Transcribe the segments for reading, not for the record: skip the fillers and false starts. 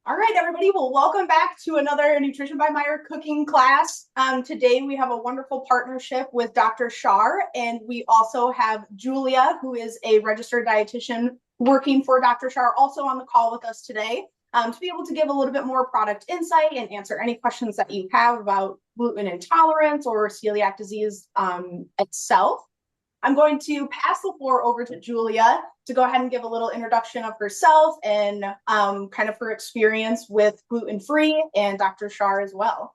All right, everybody. Well, welcome back to another Nutrition by Meyer cooking class. Today we have a wonderful partnership with Dr. Schar, and we also have Julia, who is a registered dietitian working for Dr. Schar, also on the call with us today to be able to give a little bit more product insight and answer any questions that you have about gluten intolerance or celiac disease itself. I'm going to pass the floor over to Julia to go ahead and give a little introduction of herself and kind of her experience with gluten-free and Dr. Schar as well.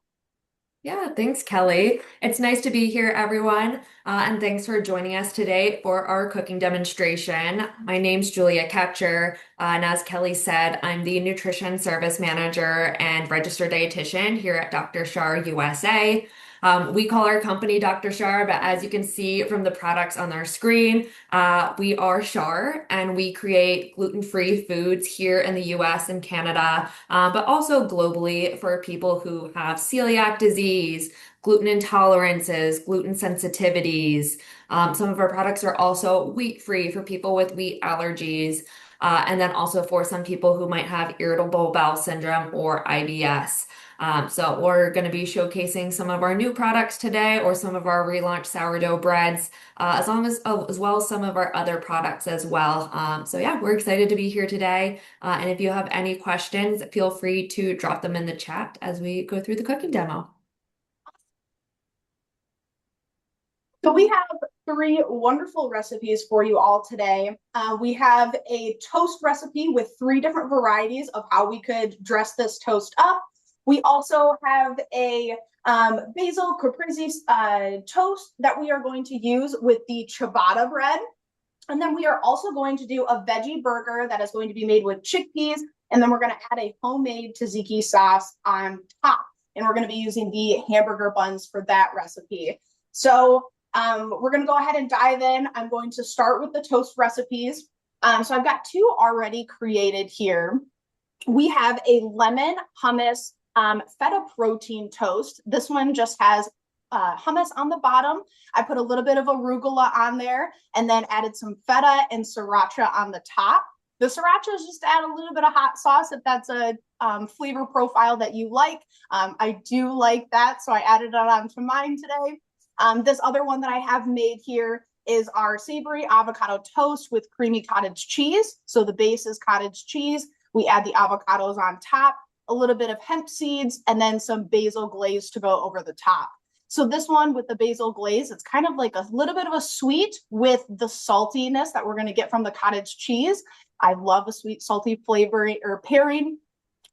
Yeah, thanks, Kelly. It's nice to be here, everyone. And thanks for joining us today for our cooking demonstration. My name's Julia Ketcher, and as Kelly said, I'm the nutrition service manager and registered dietitian here at Dr. Schar USA. We call our company Dr. Schar, but as you can see from the products on our screen, we are Schar, and we create gluten-free foods here in the US and Canada, but also globally for people who have celiac disease, gluten intolerances, gluten sensitivities. Some of our products are also wheat-free for people with wheat allergies, and then also for some people who might have irritable bowel syndrome or IBS. So we're going to be showcasing some of our new products today or some of our relaunched sourdough breads, as well as some of our other products as well. So yeah, we're excited to be here today. And if you have any questions, feel free to drop them in the chat as we go through the cooking demo. So we have three wonderful recipes for you all today. We have a toast recipe with three different varieties of how we could dress this toast up. We also have a basil caprese toast that we are going to use with the ciabatta bread. And then we are also going to do a veggie burger that is going to be made with chickpeas. And then we're going to add a homemade tzatziki sauce on top. And we're going to be using the hamburger buns for that recipe. So we're going to go ahead and dive in. I'm going to start with the toast recipes. So I've got two already created here. We have a lemon hummus feta protein toast. This one just has hummus on the bottom. I put a little bit of arugula on there and then added some feta and sriracha on the top. The sriracha is just to add a little bit of hot sauce if that's a flavor profile that you like. I do like that, so I added it onto mine today. This other one that I have made here is our savory avocado toast with creamy cottage cheese. So the base is cottage cheese. We add the avocados on top, a little bit of hemp seeds, and then some basil glaze to go over the top. So this one with the basil glaze, it's kind of like a little bit of a sweet with the saltiness that we're going to get from the cottage cheese. I love a sweet, salty flavor or pairing.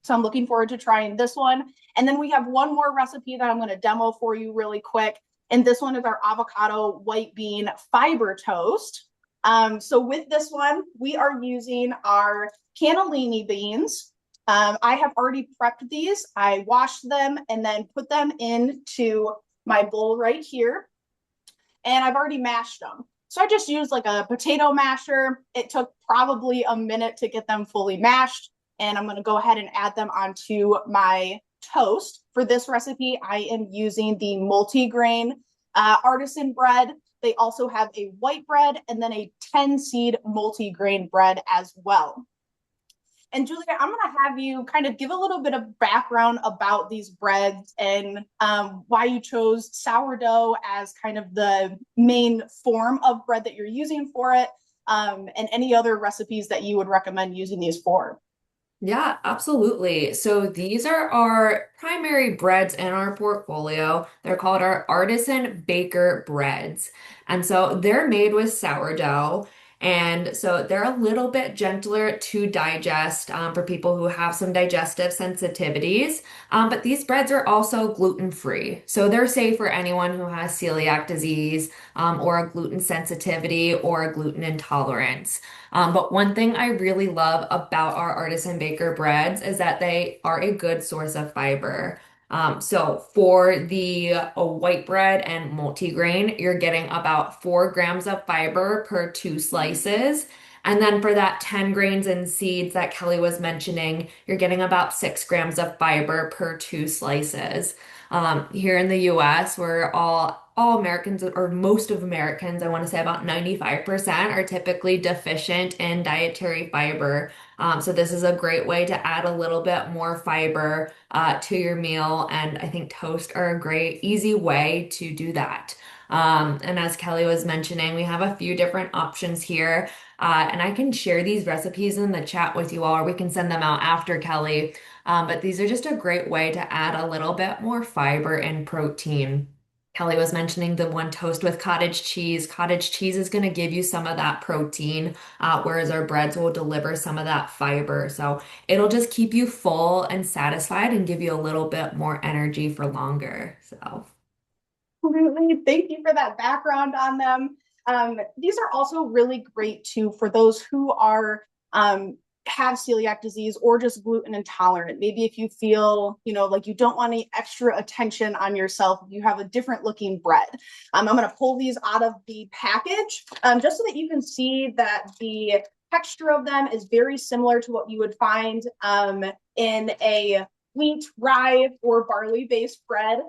So I'm looking forward to trying this one. And then we have one more recipe that I'm going to demo for you really quick. And this one is our avocado white bean fiber toast. So with this one, we are using our cannellini beans. I have already prepped these. I washed them and then put them into my bowl right here. And I've already mashed them. So I just used like a potato masher. It took probably a minute to get them fully mashed. And I'm going to go ahead and add them onto my toast. For this recipe, I am using the multi-grain artisan bread. They also have a white bread and then a 10-seed multi-grain bread as well. And Julia, I'm going to have you kind of give a little bit of background about these breads and why you chose sourdough as kind of the main form of bread that you're using for it, and any other recipes that you would recommend using these for. Yeah, absolutely. So these are our primary breads in our portfolio. They're called our artisan baker breads. And so they're made with sourdough. And so they're a little bit gentler to digest for people who have some digestive sensitivities. But these breads are also gluten-free. So they're safe for anyone who has celiac disease or a gluten sensitivity or a gluten intolerance. But one thing I really love about our artisan baker breads is that they are a good source of fiber. So for the white bread and multigrain, you're getting about 4 grams of fiber per 2 slices. And then for that 10 grains and seeds that Kelly was mentioning, you're getting about 6 grams of fiber per 2 slices. Here in the US, we're all Americans, or most of Americans, I want to say about 95% are typically deficient in dietary fiber. So this is a great way to add a little bit more fiber to your meal, and I think toast are a great, easy way to do that. And as Kelly was mentioning, we have a few different options here. And I can share these recipes in the chat with you all, or we can send them out after Kelly. But these are just a great way to add a little bit more fiber and protein. Kelly was mentioning the one toast with cottage cheese. Cottage cheese is going to give you some of that protein, whereas our breads will deliver some of that fiber. So it'll just keep you full and satisfied and give you a little bit more energy for longer. So. Absolutely. Thank you for that background on them. These are also really great too for those who are have celiac disease or just gluten intolerant. Maybe if you feel, like you don't want any extra attention on yourself, if you have a different looking bread. I'm going to pull these out of the package just so that you can see that the texture of them is very similar to what you would find in a wheat, rye, or barley-based bread.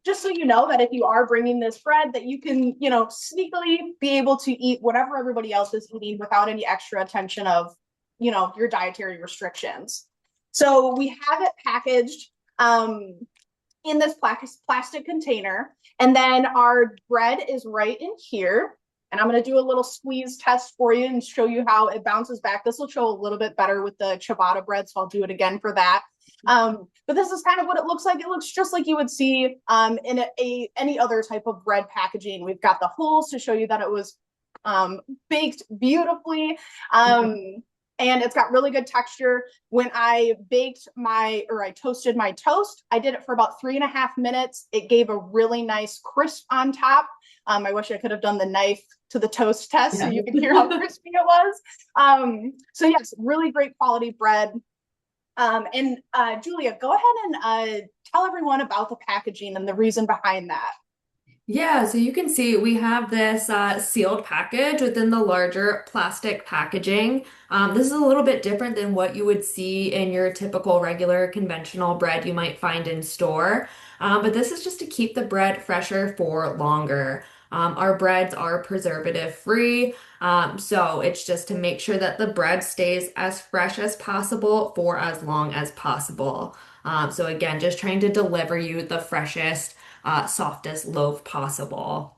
Just so you know that if you are bringing this bread, that you can, sneakily be able to eat whatever everybody else is eating without any extra attention of, your dietary restrictions. So we have it packaged in this plastic container, and then our bread is right in here. And I'm going to do a little squeeze test for you and show you how it bounces back. This will show a little bit better with the ciabatta bread, so I'll do it again for that. But this is kind of what it looks like. It looks just like you would see in any other type of bread packaging. We've got the holes to show you that it was baked beautifully. And it's got really good texture. When I toasted my toast, I did it for about 3.5 minutes. It gave a really nice crisp on top. I wish I could have done the knife to the toast test so you could hear how crispy it was. So yes, really great quality bread. And Julia, go ahead and tell everyone about the packaging and the reason behind that. Yeah, so you can see we have this sealed package within the larger plastic packaging. This is a little bit different than what you would see in your typical regular conventional bread you might find in store. But this is just to keep the bread fresher for longer. Our breads are preservative free, so it's just to make sure that the bread stays as fresh as possible for as long as possible. So again, just trying to deliver you the freshest softest loaf possible.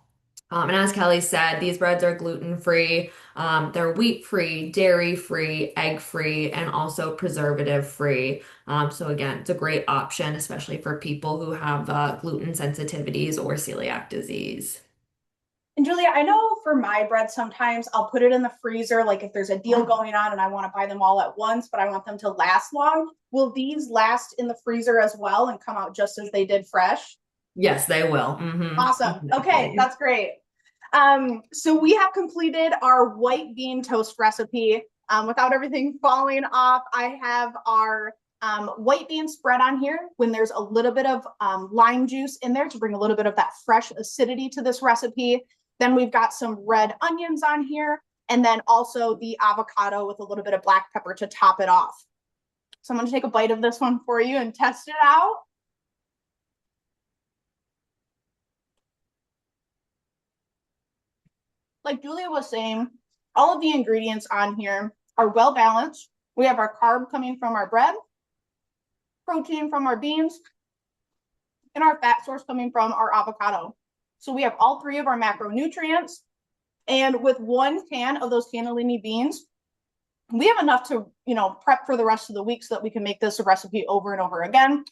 And as Kelly said, these breads are gluten-free, they're wheat-free, dairy-free, egg-free, and also preservative-free. So again, it's a great option, especially for people who have gluten sensitivities or celiac disease. And Julia, I know for my bread, sometimes I'll put it in the freezer, like if there's a deal going on and I want to buy them all at once, but I want them to last long. Will these last in the freezer as well and come out just as they did fresh? Yes, they will. Awesome. Okay, that's great. So we have completed our white bean toast recipe. Without everything falling off, I have our white bean spread on here when there's a little bit of lime juice in there to bring a little bit of that fresh acidity to this recipe. Then we've got some red onions on here, and then also the avocado with a little bit of black pepper to top it off. So I'm going to take a bite of this one for you and test it out. Like Julia was saying, all of the ingredients on here are well balanced. We have our carb coming from our bread, protein from our beans, and our fat source coming from our avocado. So we have all three of our macronutrients. And with 1 can of those cannellini beans, we have enough to, prep for the rest of the week so that we can make this a recipe over and over again.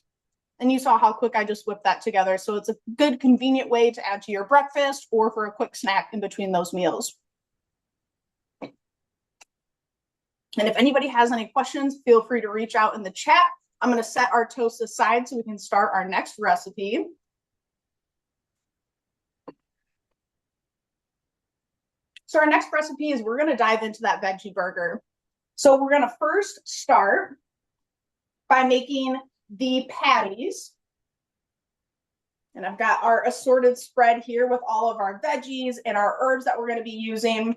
And you saw how quick I just whipped that together. So it's a good, convenient way to add to your breakfast or for a quick snack in between those meals. And if anybody has any questions, feel free to reach out in the chat. I'm going to set our toast aside so we can start our next recipe. So our next recipe is we're going to dive into that veggie burger. So we're going to first start by making the patties. And I've got our assorted spread here with all of our veggies and our herbs that we're going to be using.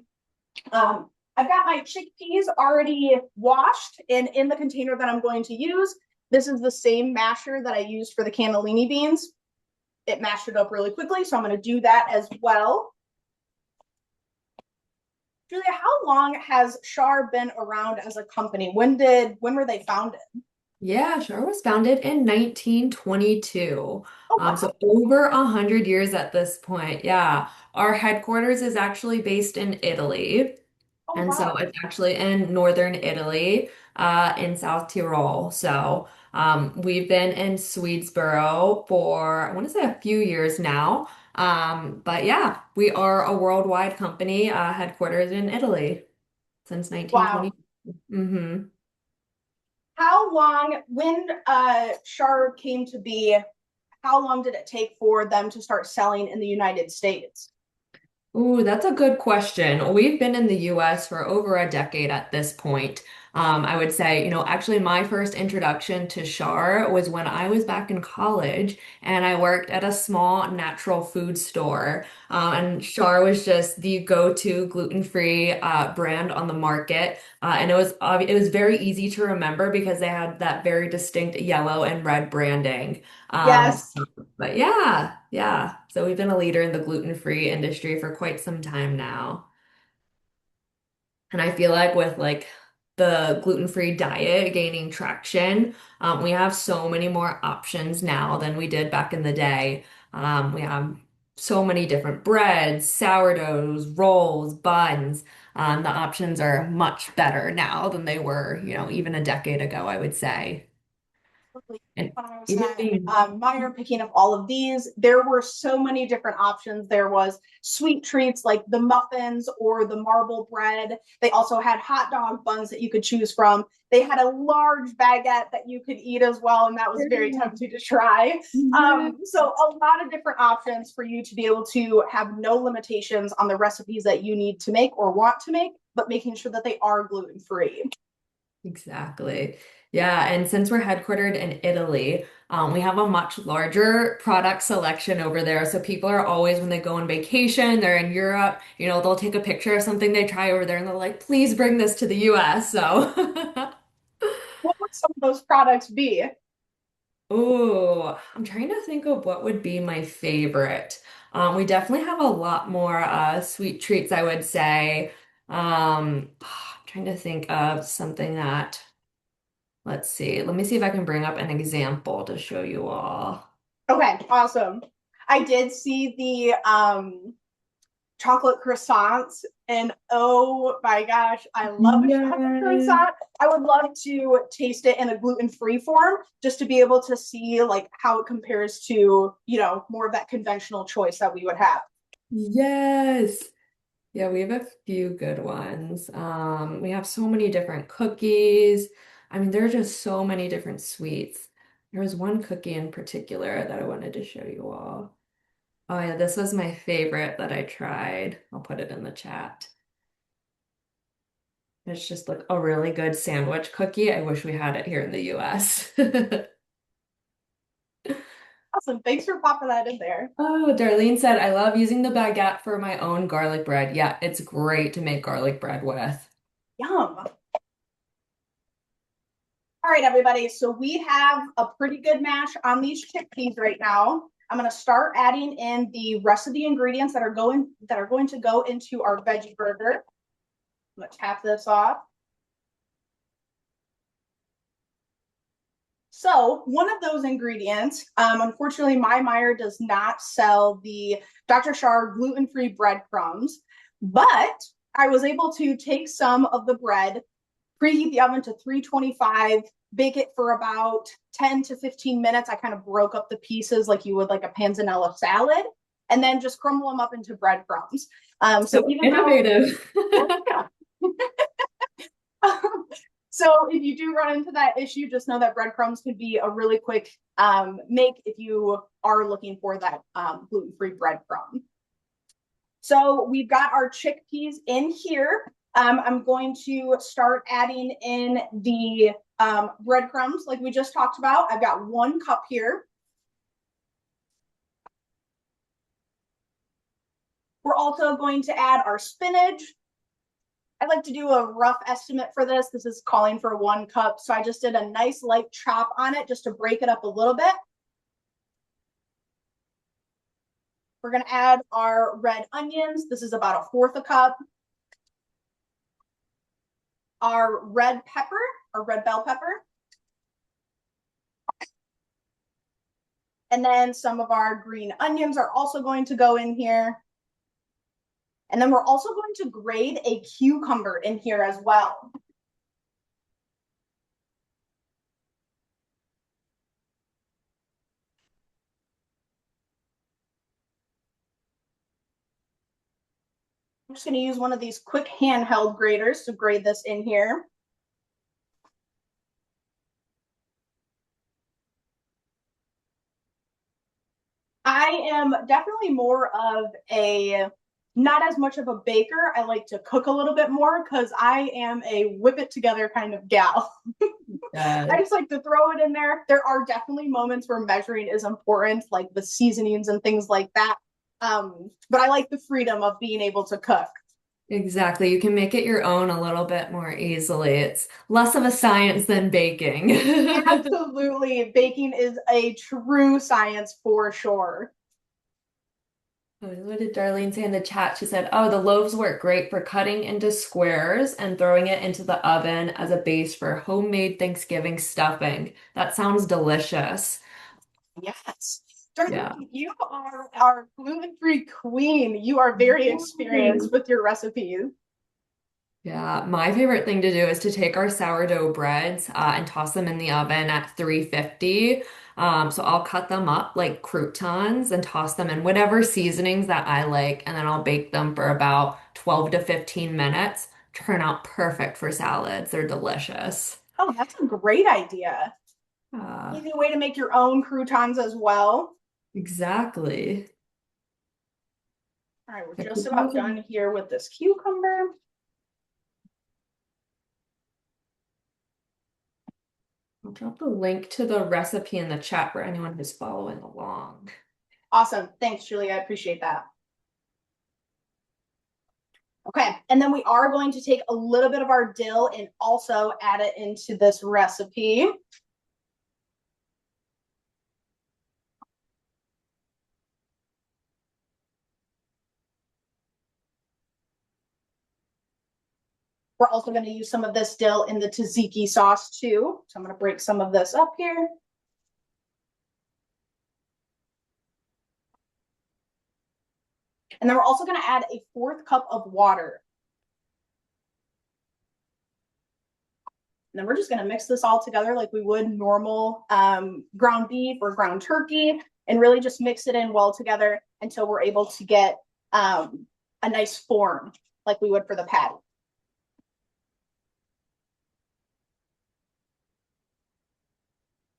I've got my chickpeas already washed and in the container that I'm going to use. This is the same masher that I used for the cannellini beans. It mashed it up really quickly, so I'm going to do that as well. Julia, how long has Schar been around as a company? When were they founded? Yeah, Schar was founded in 1922. Oh wow. So over 100 years at this point. Yeah. Our headquarters is actually based in Italy. Oh And so wow. it's actually in northern Italy, in South Tyrol. So we've been in Swedesboro for, I want to say a few years now. But yeah, we are a worldwide company, headquartered in Italy since Wow. 1920. Mm-hmm. How long, when Schar came to be, how long did it take for them to start selling in the United States? Ooh, that's a good question. We've been in the US for over a decade at this point. I would say, actually, my first introduction to Char was when I was back in college and I worked at a small natural food store. And Char was just the go-to gluten-free brand on the market. And it was very easy to remember because they had that very distinct yellow and red branding. Um, Yes. but yeah, yeah. So we've been a leader in the gluten-free industry for quite some time now. And I feel like with like the gluten-free diet gaining traction, we have so many more options now than we did back in the day. We have so many different breads, sourdoughs, rolls, buns. The options are much better now than they were, even a decade ago, I would say. And When I was even at being Meyer picking up all of these, there were so many different options. There was sweet treats like the muffins or the marble bread. They also had hot dog buns that you could choose from. They had a large baguette that you could eat as well, and that was very tempting to try. yeah. So a lot of different options for you to be able to have no limitations on the recipes that you need to make or want to make, but making sure that they are gluten free. Exactly. Yeah, and since we're headquartered in Italy, we have a much larger product selection over there. So people are always, when they go on vacation, they're in Europe, they'll take a picture of something they try over there and they're like, please bring this to the US. So, What would some of those products be? oh, I'm trying to think of what would be my favorite. We definitely have a lot more sweet treats, I would say. I'm trying to think of something that. Let's see. Let me see if I can bring up an example to show you all. Okay, awesome. I did see the chocolate croissants, and oh my gosh, I love a chocolate Yes. croissant. I would love to taste it in a gluten-free form just to be able to see like how it compares to, more of that conventional choice that we would have. Yes. Yeah, we have a few good ones. We have so many different cookies. I mean, there are just so many different sweets. There was one cookie in particular that I wanted to show you all. Oh yeah, this was my favorite that I tried. I'll put it in the chat. It's just like a really good sandwich cookie. I wish we had it here in the US. Awesome. Thanks for popping that in there. Oh, Darlene said, I love using the baguette for my own garlic bread. Yeah, it's great to make garlic bread with. Yum. All right, everybody. So we have a pretty good mash on these chickpeas right now. I'm going to start adding in the rest of the ingredients that are going to go into our veggie burger. I'm going to tap this off. So one of those ingredients, unfortunately, my Meyer does not sell the Dr. Schar gluten-free breadcrumbs, but I was able to take some of the bread, preheat the oven to 325, bake it for about 10 to 15 minutes. I kind of broke up the pieces like you would like a panzanella salad, and then just crumble them up into breadcrumbs. So So even though innovative. yeah. So if you do run into that issue, just know that breadcrumbs can be a really quick make if you are looking for that gluten-free breadcrumb. So we've got our chickpeas in here. I'm going to start adding in the breadcrumbs like we just talked about. I've got 1 cup here. We're also going to add our spinach, I like to do a rough estimate for this. This is calling for 1 cup. So I just did a nice light chop on it just to break it up a little bit. We're going to add our red onions. This is about 1/4 cup. Our red pepper, our red bell pepper. And then some of our green onions are also going to go in here. And then we're also going to grate a cucumber in here as well. I'm just going to use one of these quick handheld graters to grate this in here. I am definitely more of a, not as much of a baker. I like to cook a little bit more because I am a whip it together kind of gal. I Yes. just like to throw it in there. There are definitely moments where measuring is important, like the seasonings and things like that. But I like the freedom of being able to cook. Exactly. You can make it your own a little bit more easily. It's less of a science than baking. Absolutely. Baking is a true science for sure. What did Darlene say in the chat? She said, "Oh, the loaves work great for cutting into squares and throwing it into the oven as a base for homemade Thanksgiving stuffing. That sounds delicious." Yes. Yeah. Darlene, you are our gluten-free queen. You are very experienced with your recipes. Yeah, my favorite thing to do is to take our sourdough breads and toss them in the oven at 350. So I'll cut them up like croutons and toss them in whatever seasonings that I like, and then I'll bake them for about 12 to 15 minutes. Turn out perfect for salads. They're delicious. Oh, that's a great idea. Uh, Easy way to make your own croutons as well. exactly. All right, we're The just about coupons are- done here with this cucumber. I'll drop the link to the recipe in the chat for anyone who's following along. Awesome. Thanks, Julie. I appreciate that. Okay, and then we are going to take a little bit of our dill and also add it into this recipe. We're also going to use some of this dill in the tzatziki sauce too. So I'm going to break some of this up here. And then we're also going to add a 1/4 cup of water. And then we're just going to mix this all together like we would normal ground beef or ground turkey, and really just mix it in well together until we're able to get a nice form like we would for the patty.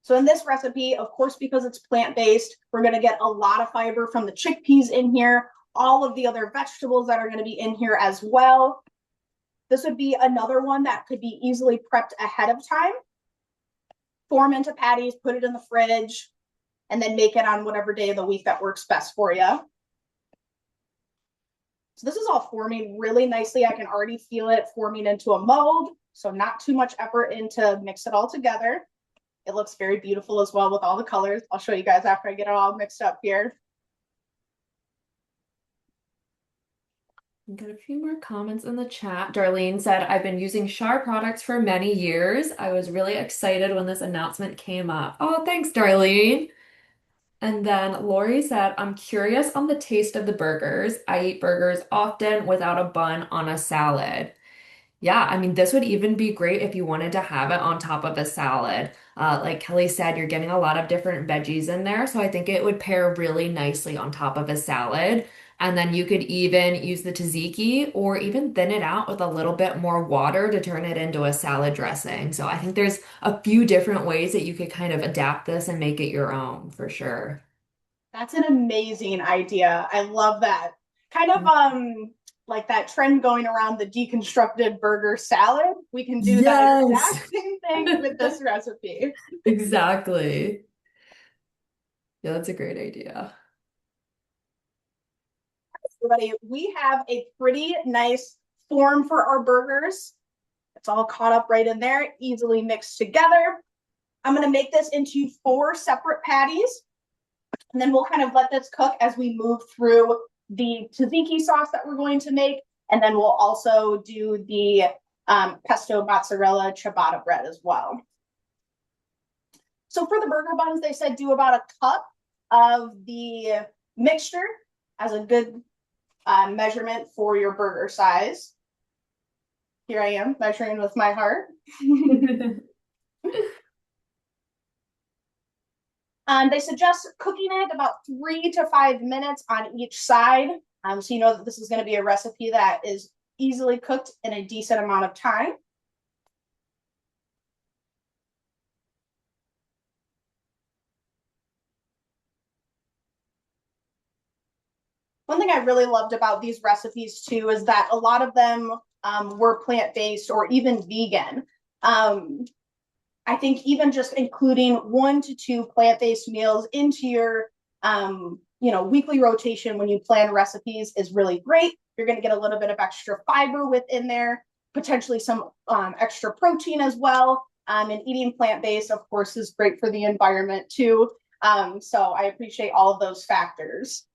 So in this recipe, of course, because it's plant-based, we're going to get a lot of fiber from the chickpeas in here, all of the other vegetables that are going to be in here as well. This would be another one that could be easily prepped ahead of time. Form into patties, put it in the fridge, and then make it on whatever day of the week that works best for you. So this is all forming really nicely. I can already feel it forming into a mold. So not too much effort into mix it all together. It looks very beautiful as well with all the colors. I'll show you guys after I get it all mixed up here. Got a few more comments in the chat. Darlene said, "I've been using Schar products for many years. I was really excited when this announcement came up." Oh, thanks, Darlene. And then Lori said, "I'm curious on the taste of the burgers. I eat burgers often without a bun on a salad." Yeah, I mean, this would even be great if you wanted to have it on top of a salad. Like Kelly said, you're getting a lot of different veggies in there, so I think it would pair really nicely on top of a salad. And then you could even use the tzatziki or even thin it out with a little bit more water to turn it into a salad dressing. So I think there's a few different ways that you could kind of adapt this and make it your own for sure. That's an amazing idea. I love that. Kind of like that trend going around the deconstructed burger salad. We can do that Yes, exact same thing with this recipe. exactly. Yeah, that's a great idea. Everybody, we have a pretty nice form for our burgers. It's all caught up right in there, easily mixed together. I'm going to make this into 4 separate patties, and then we'll kind of let this cook as we move through the tzatziki sauce that we're going to make, and then we'll also do the pesto mozzarella ciabatta bread as well. So for the burger buns, they said do about a cup of the mixture as a good measurement for your burger size. Here I am measuring with my heart. They suggest cooking it about 3 to 5 minutes on each side. So you know that this is going to be a recipe that is easily cooked in a decent amount of time. One thing I really loved about these recipes too is that a lot of them were plant-based or even vegan. I think even just including 1 to 2 plant-based meals into your weekly rotation when you plan recipes is really great. You're going to get a little bit of extra fiber within there, potentially some extra protein as well. And eating plant-based, of course, is great for the environment too. So I appreciate all of those factors.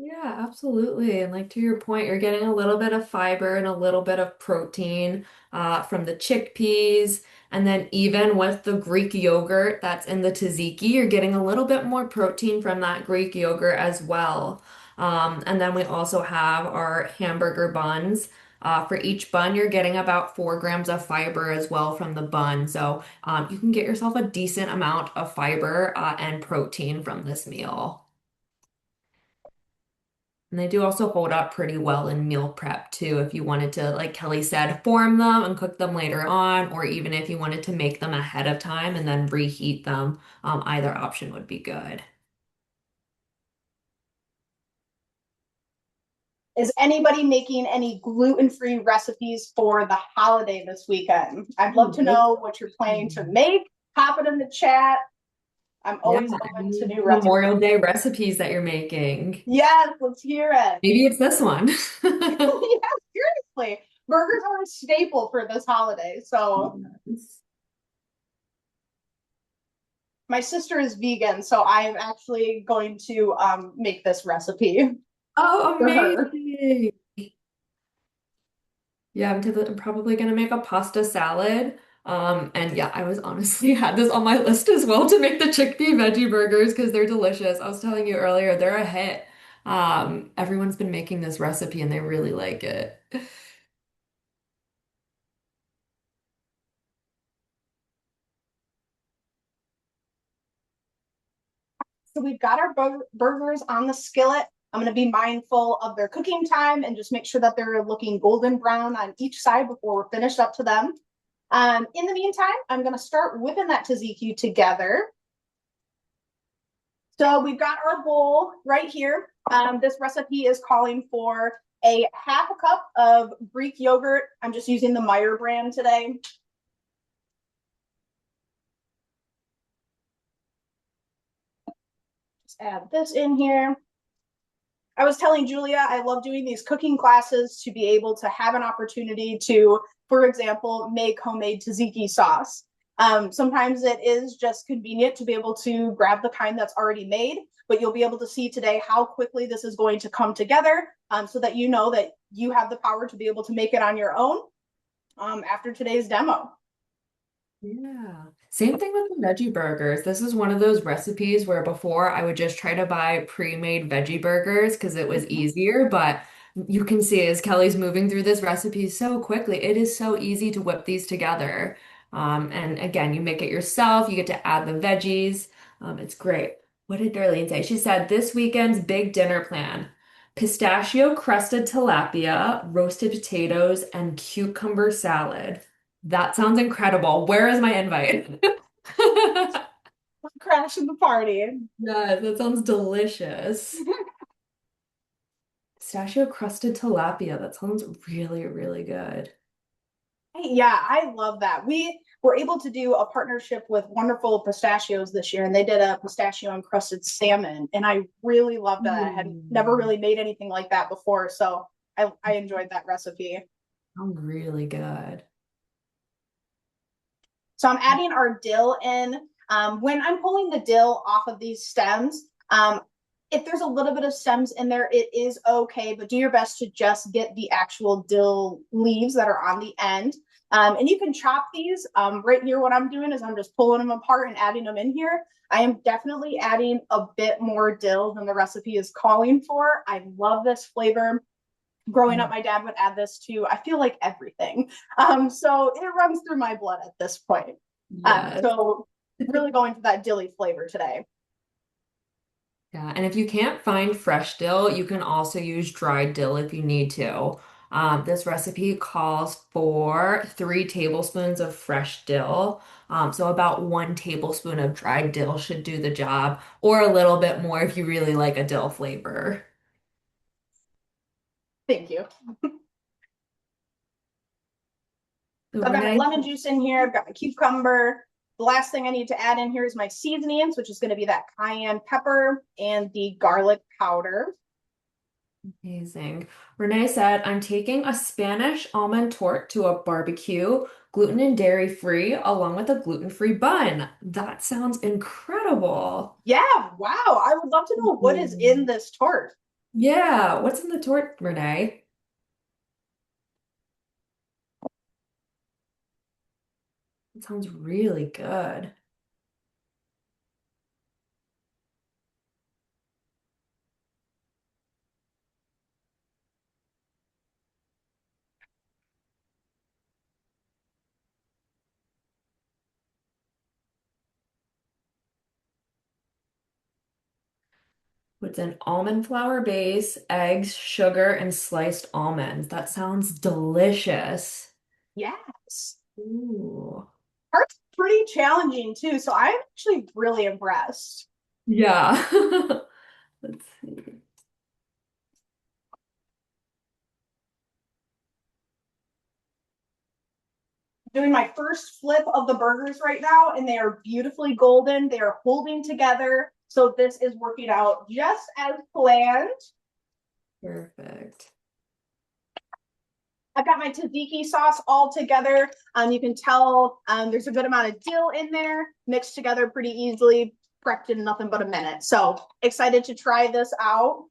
Yeah, absolutely. And like to your point, you're getting a little bit of fiber and a little bit of protein from the chickpeas. And then even with the Greek yogurt that's in the tzatziki, you're getting a little bit more protein from that Greek yogurt as well. And then we also have our hamburger buns. For each bun, you're getting about 4 grams of fiber as well from the bun. So you can get yourself a decent amount of fiber and protein from this meal. And they do also hold up pretty well in meal prep too, if you wanted to, like Kelly said, form them and cook them later on, or even if you wanted to make them ahead of time and then reheat them, either option would be good. Is anybody making any gluten-free recipes for the holiday this weekend? I'd love to know what you're planning to make. Pop it in the chat. I'm Yeah, always open to any new recipes. Memorial Day recipes that you're making. Yes, let's hear it. Maybe it's this one. Yeah, seriously. Burgers are a staple for this holiday. So my sister is vegan, so I'm actually going to make this recipe Oh, for her. amazing. Yeah, I'm probably gonna make a pasta salad. And yeah, I was honestly had this on my list as well to make the chickpea veggie burgers because they're delicious. I was telling you earlier, they're a hit. Everyone's been making this recipe and they really like it. So we've got our burgers on the skillet. I'm going to be mindful of their cooking time and just make sure that they're looking golden brown on each side before we're finished up to them. In the meantime, I'm going to start whipping that tzatziki together. So we've got our bowl right here. This recipe is calling for a half a cup of Greek yogurt. I'm just using the Meyer brand today. Just add this in here. I was telling Julia, I love doing these cooking classes to be able to have an opportunity to, for example, make homemade tzatziki sauce. Sometimes it is just convenient to be able to grab the kind that's already made, but you'll be able to see today how quickly this is going to come together so that you know that you have the power to be able to make it on your own after today's demo. Yeah. Same thing with the veggie burgers. This is one of those recipes where before I would just try to buy pre-made veggie burgers because it was easier, but you can see as Kelly's moving through this recipe so quickly, it is so easy to whip these together. And again, you make it yourself, you get to add the veggies. It's great. What did Darlene say? She said this weekend's big dinner plan. Pistachio crusted tilapia, roasted potatoes, and cucumber salad. That sounds incredible. Where is my invite? Crashing the party. Yeah, that sounds delicious. Pistachio crusted tilapia. That sounds really, really good. Yeah, I love that. We were able to do a partnership with Wonderful Pistachios this year, and they did a pistachio encrusted salmon, and I really loved that. I had never Mm. really made anything like that before, so I enjoyed that recipe. Sounds really good. So I'm adding our dill in. When I'm pulling the dill off of these stems, if there's a little bit of stems in there, it is okay, but do your best to just get the actual dill leaves that are on the end. And you can chop these. Right here, what I'm doing is I'm just pulling them apart and adding them in here. I am definitely adding a bit more dill than the recipe is calling for. I love this flavor. Growing up, Mm. my dad would add this to, I feel like everything. So it runs through my blood at this point. Yes. So really going for that dilly flavor today. Yeah, and if you can't find fresh dill, you can also use dried dill if you need to. This recipe calls for 3 tablespoons of fresh dill. So about 1 tablespoon of dried dill should do the job, or a little bit more if you really like a dill flavor. Thank you. So I've got my Renee, lemon juice in here. I've got my cucumber. The last thing I need to add in here is my seasonings, which is going to be that cayenne pepper and the garlic powder. amazing. Renee said, I'm taking a Spanish almond torte to a barbecue, gluten and dairy free, along with a gluten-free bun. That sounds incredible. Yeah, wow. I would love to know what is in Mm. this tart. Yeah, what's in the torte, Renee? It sounds really good. With an almond flour base, eggs, sugar, and sliced almonds. That sounds delicious. Yes. Ooh. Tart's pretty challenging too, so I'm actually really impressed. Yeah. Let's see. Doing my first flip of the burgers right now, and they are beautifully golden. They are holding together. So this is working out just as planned. Perfect. I've got my tzatziki sauce all together. You can tell there's a good amount of dill in there, mixed together pretty easily, prepped in nothing but a minute. So excited to try this out.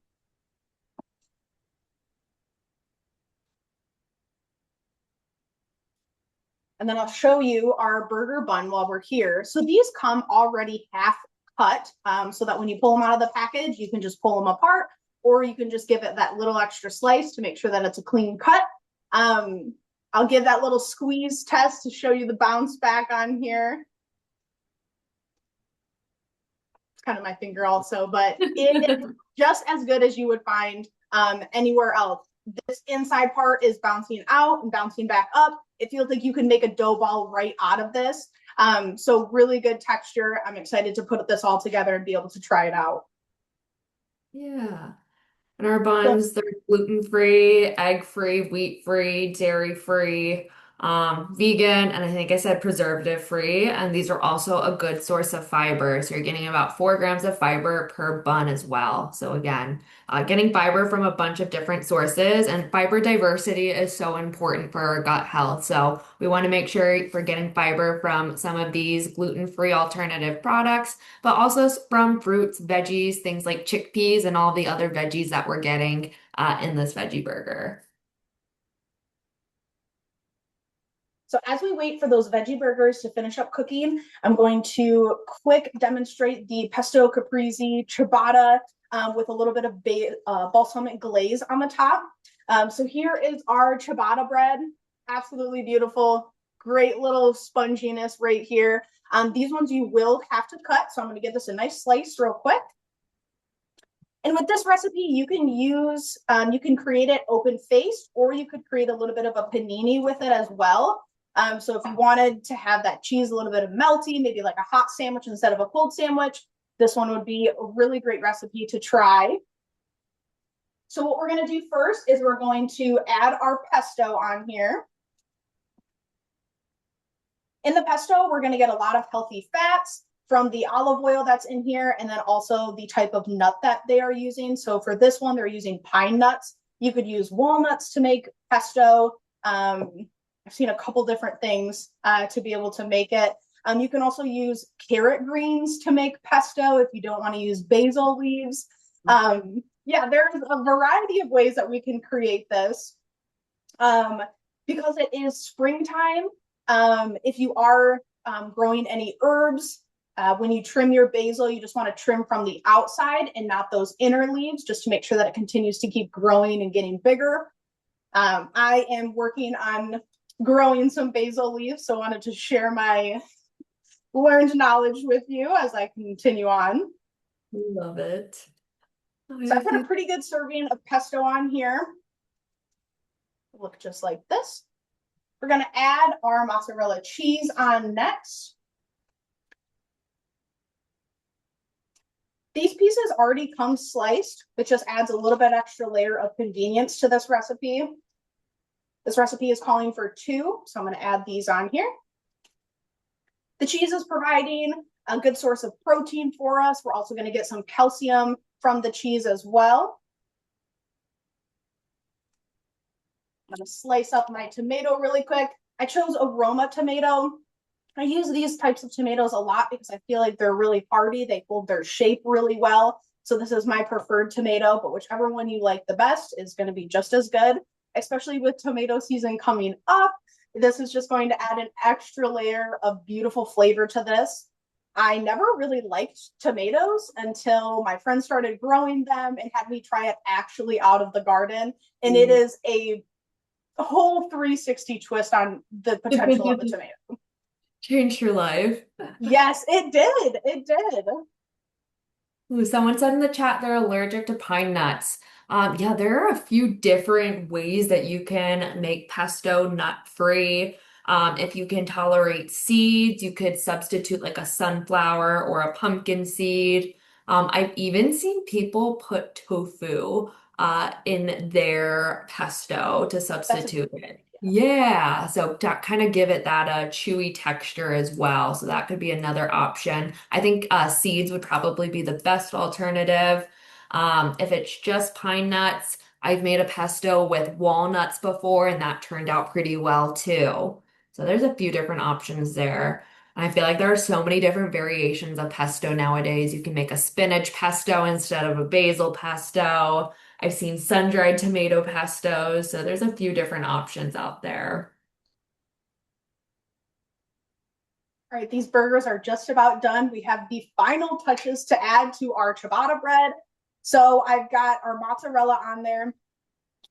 And then I'll show you our burger bun while we're here. So these come already half cut, so that when you pull them out of the package, you can just pull them apart, or you can just give it that little extra slice to make sure that it's a clean cut. Um, I'll give that little squeeze test to show you the bounce back on here. It's kind of my finger also, but it is just as good as you would find anywhere else. This inside part is bouncing out and bouncing back up. It feels like you can make a dough ball right out of this. So really good texture. I'm excited to put this all together and be able to try it out. Yeah. And our So buns, they're gluten-free, egg-free, wheat-free, dairy-free, vegan, and I think I said preservative-free. And these are also a good source of fiber. So you're getting about 4 grams of fiber per bun as well. So again, getting fiber from a bunch of different sources, and fiber diversity is so important for our gut health. So we want to make sure we're getting fiber from some of these gluten-free alternative products, but also from fruits, veggies, things like chickpeas and all the other veggies that we're getting in this veggie burger. So as we wait for those veggie burgers to finish up cooking, I'm going to quick demonstrate the pesto caprese ciabatta with a little bit of balsamic glaze on the top. So here is our ciabatta bread. Absolutely beautiful. Great little sponginess right here. These ones you will have to cut. So I'm going to give this a nice slice real quick. And with this recipe, you can create it open faced, or you could create a little bit of a panini with it as well. So if you wanted to have that cheese a little bit of melty, maybe like a hot sandwich instead of a cold sandwich, this one would be a really great recipe to try. So what we're going to do first is we're going to add our pesto on here. In the pesto, we're going to get a lot of healthy fats from the olive oil that's in here, and then also the type of nut that they are using. So for this one, they're using pine nuts. You could use walnuts to make pesto. I've seen a couple different things to be able to make it. You can also use carrot greens to make pesto if you don't want to use basil leaves. Yeah, there's a variety of ways that we can create this. Because it is springtime, if you are growing any herbs, when you trim your basil, you just want to trim from the outside and not those inner leaves, just to make sure that it continues to keep growing and getting bigger. I am working on growing some basil leaves, so I wanted to share my learned knowledge with you as I continue on. Love it. So I put a pretty good serving of pesto on here. Look just like this. We're going to add our mozzarella cheese on next. These pieces already come sliced, which just adds a little bit extra layer of convenience to this recipe. This recipe is calling for 2, so I'm going to add these on here. The cheese is providing a good source of protein for us. We're also going to get some calcium from the cheese as well. I'm going to slice up my tomato really quick. I chose Aroma tomato. I use these types of tomatoes a lot because I feel like they're really hardy. They hold their shape really well. So this is my preferred tomato, but whichever one you like the best is going to be just as good, especially with tomato season coming up. This is just going to add an extra layer of beautiful flavor to this. I never really liked tomatoes until my friend started growing them and had me try it actually out of the garden. And it is a whole 360 twist on the potential of a tomato. Changed your life. Yes, it did. It did. Ooh, someone said in the chat they're allergic to pine nuts. Yeah, there are a few different ways that you can make pesto nut-free. If you can tolerate seeds, you could substitute like a sunflower or a pumpkin seed. I've even seen people put tofu in their pesto to substitute it. Yeah, so to kind of give it that chewy texture as well. So that could be another option. I think seeds would probably be the best alternative. If it's just pine nuts, I've made a pesto with walnuts before, and that turned out pretty well too. So there's a few different options there. I feel like there are so many different variations of pesto nowadays. You can make a spinach pesto instead of a basil pesto. I've seen sun-dried tomato pestos, so there's a few different options out there. All right, these burgers are just about done. We have the final touches to add to our ciabatta bread. So I've got our mozzarella on there.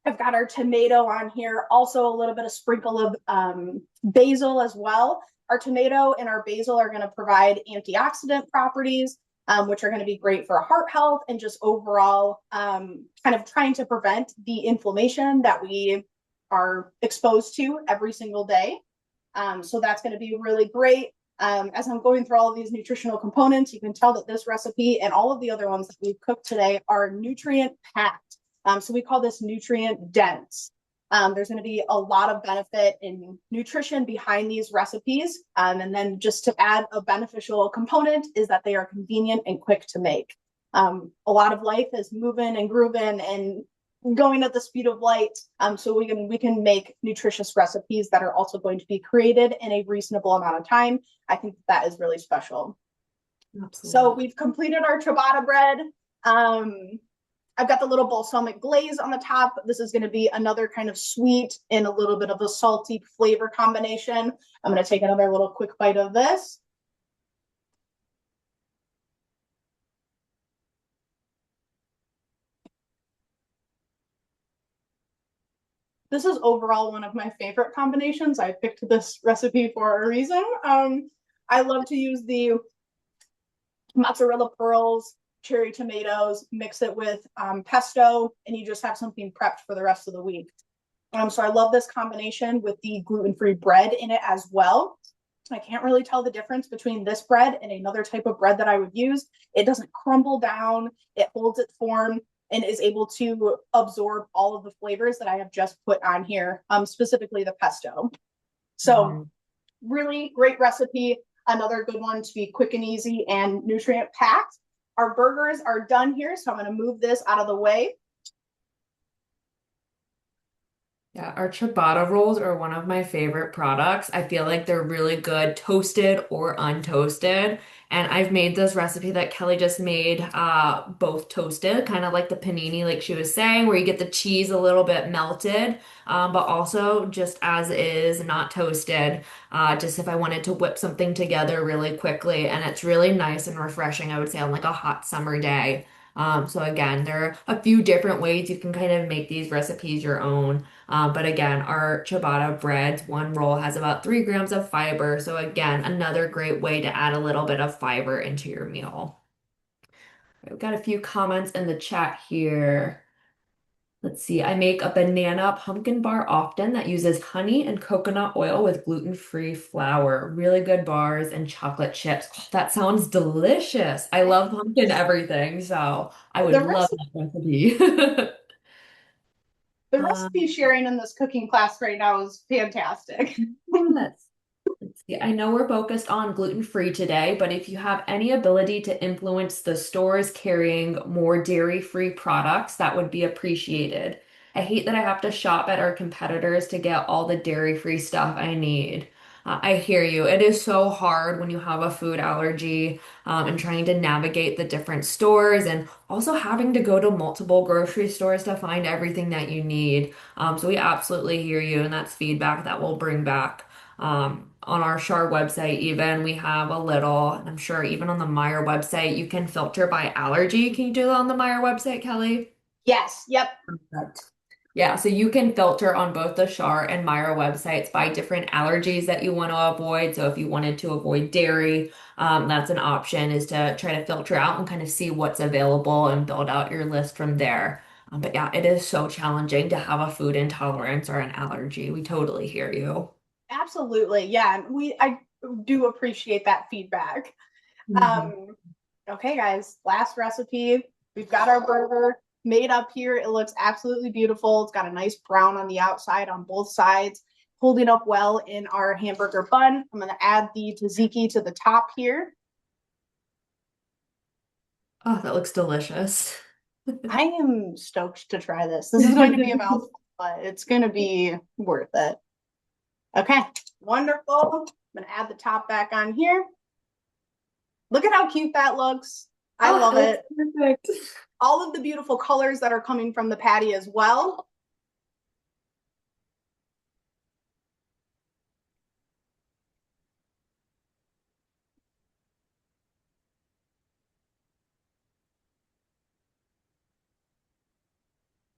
I've got our tomato on here, also a little bit of sprinkle of basil as well. Our tomato and our basil are going to provide antioxidant properties, which are going to be great for heart health and just overall kind of trying to prevent the inflammation that we are exposed to every single day. So that's going to be really great. As I'm going through all of these nutritional components, you can tell that this recipe and all of the other ones that we've cooked today are nutrient packed. So we call this nutrient dense. There's going to be a lot of benefit in nutrition behind these recipes. And then just to add a beneficial component is that they are convenient and quick to make. A lot of life is moving and grooving and going at the speed of light. So we can make nutritious recipes that are also going to be created in a reasonable amount of time. I think that is really special. Absolutely. So we've completed our ciabatta bread. I've got the little balsamic glaze on the top. This is going to be another kind of sweet and a little bit of a salty flavor combination. I'm going to take another little quick bite of this. This is overall one of my favorite combinations. I picked this recipe for a reason. I love to use the mozzarella pearls, cherry tomatoes, mix it with pesto, and you just have something prepped for the rest of the week. So I love this combination with the gluten-free bread in it as well. I can't really tell the difference between this bread and another type of bread that I would use. It doesn't crumble down, it holds its form and is able to absorb all of the flavors that I have just put on here, specifically the pesto. So really great recipe. Another good one to be quick and easy and nutrient packed. Our burgers are done here, so I'm going to move this out of the way. Yeah, our ciabatta rolls are one of my favorite products. I feel like they're really good toasted or untoasted. And I've made this recipe that Kelly just made, both toasted, kind of like the panini, like she was saying, where you get the cheese a little bit melted, but also just as is, not toasted. Just if I wanted to whip something together really quickly. And it's really nice and refreshing, I would say, on like a hot summer day. So again, there are a few different ways you can kind of make these recipes your own. But again, our ciabatta breads, one roll has about 3 grams of fiber. So again, another great way to add a little bit of fiber into your meal. We've got a few comments in the chat here. Let's see. I make a banana pumpkin bar often that uses honey and coconut oil with gluten-free flour. Really good bars and chocolate chips. Oh, that sounds delicious. I love pumpkin everything, so I would The love recipe, that recipe. the recipe Um, sharing in this cooking class right now is fantastic. yes. Let's see. I know we're focused on gluten-free today, but if you have any ability to influence the stores carrying more dairy-free products, that would be appreciated. I hate that I have to shop at our competitors to get all the dairy-free stuff I need. I hear you. It is so hard when you have a food allergy, and trying to navigate the different stores and also having to go to multiple grocery stores to find everything that you need. So we absolutely hear you, and that's feedback that we'll bring back. On our Schar website, even we have a little, and I'm sure even on the Meyer website, you can filter by allergy. Can you do that on the Meyer website, Kelly? Yes, yep, Perfect. Yeah, so you can filter on both the Schar and Meyer websites by different allergies that you want to avoid. So if you wanted to avoid dairy, that's an option, is to try to filter out and kind of see what's available and build out your list from there. But yeah, it is so challenging to have a food intolerance or an allergy. We totally hear you. absolutely. Yeah, I do appreciate that feedback. Mhm. Um, okay, guys, last recipe. We've got our burger made up here. It looks absolutely beautiful. It's got a nice brown on the outside on both sides, holding up well in our hamburger bun. I'm going to add the tzatziki to the top here. Oh, that looks delicious. I am stoked to try this. This is going to be a mouthful, but it's going to be worth it. Okay, wonderful. I'm going to add the top back on here. Look at how cute that looks. I Oh, love it looks it. perfect. All of the beautiful colors that are coming from the patty as well.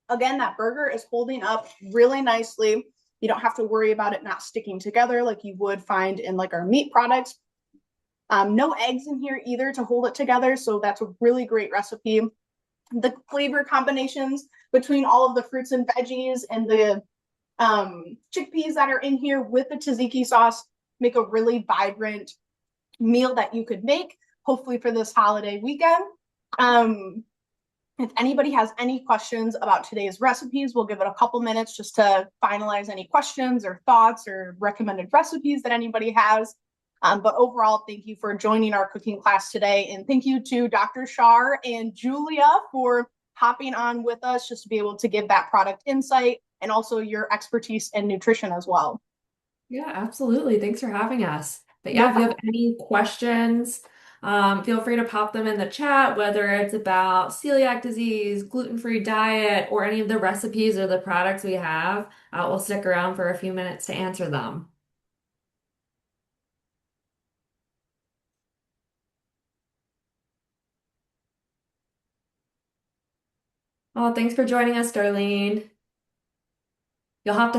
Again, that burger is holding up really nicely. You don't have to worry about it not sticking together like you would find in like our meat products. No eggs in here either to hold it together. So that's a really great recipe. The flavor combinations between all of the fruits and veggies and the chickpeas that are in here with the tzatziki sauce make a really vibrant meal that you could make, hopefully for this holiday weekend. Um, if anybody has any questions about today's recipes, we'll give it a couple minutes just to finalize any questions or thoughts or recommended recipes that anybody has. But overall, thank you for joining our cooking class today. And thank you to Dr. Schar and Julia for hopping on with us just to be able to give that product insight and also your expertise in nutrition as well. Yeah, absolutely. Thanks for having us. But No yeah, if you problem. have any questions, feel free to pop them in the chat, whether it's about celiac disease, gluten-free diet, or any of the recipes or the products we have. We'll stick around for a few minutes to answer them. Oh, thanks for joining us, Darlene. You'll have to